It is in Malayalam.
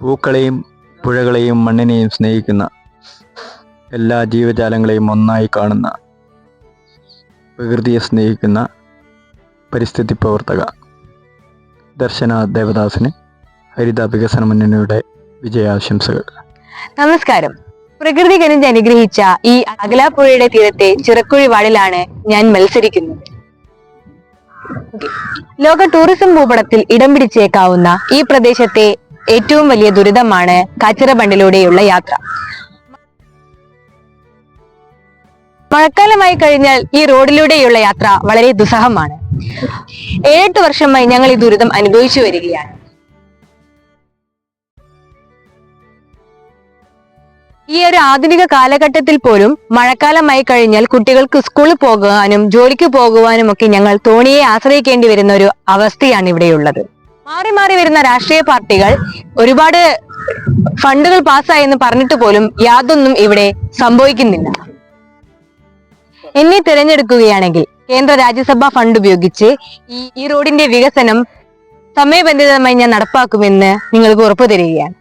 പൂക്കളെയും പുഴകളെയും മണ്ണിനെയും സ്നേഹിക്കുന്ന, എല്ലാ ജീവജാലങ്ങളെയും ഒന്നായി കാണുന്ന, പ്രകൃതിയെ സ്നേഹിക്കുന്ന പരിസ്ഥിതി പ്രവർത്തക ദർശന ദേവദാസിന് ഹരിത വികസന മുന്നണിയുടെ വിജയാശംസകൾ. നമസ്കാരം. പ്രകൃതി കനിഞ്ഞ് അനുഗ്രഹിച്ച ഈ അകലാപ്പുഴയുടെ തീരത്തെ ചിറക്കുഴി വാർഡിലാണ് ഞാൻ മത്സരിക്കുന്നത്. ലോക ടൂറിസം ഭൂപടത്തിൽ ഇടം പിടിച്ചേക്കാവുന്ന ഈ പ്രദേശത്തെ ഏറ്റവും വലിയ ദുരിതമാണ് കാച്ചിറ ബണ്ടിലൂടെയുള്ള യാത്ര. മഴക്കാലമായി കഴിഞ്ഞാൽ ഈ റോഡിലൂടെയുള്ള യാത്ര വളരെ ദുസ്സഹമാണ്. 7-8 വർഷമായി ഞങ്ങൾ ഈ ദുരിതം അനുഭവിച്ചു വരികയാണ്. ഈ ഒരു ആധുനിക കാലഘട്ടത്തിൽ പോലും മഴക്കാലമായി കഴിഞ്ഞാൽ കുട്ടികൾക്ക് സ്കൂളിൽ പോകുവാനും ജോലിക്ക് പോകുവാനും ഒക്കെ ഞങ്ങൾ തോണിയെ ആശ്രയിക്കേണ്ടി വരുന്ന ഒരു അവസ്ഥയാണ് ഇവിടെയുള്ളത്. മാറി മാറി വരുന്ന രാഷ്ട്രീയ പാർട്ടികൾ ഒരുപാട് ഫണ്ടുകൾ പാസ്സായെന്ന് പറഞ്ഞിട്ട് പോലും യാതൊന്നും ഇവിടെ സംഭവിക്കുന്നില്ല. എന്നെ തിരഞ്ഞെടുക്കുകയാണെങ്കിൽ കേന്ദ്ര രാജ്യസഭാ ഫണ്ട് ഉപയോഗിച്ച് ഈ റോഡിന്റെ വികസനം സമയബന്ധിതമായി ഞാൻ നടപ്പാക്കുമെന്ന് നിങ്ങൾക്ക് ഉറപ്പു തരികയാണ്.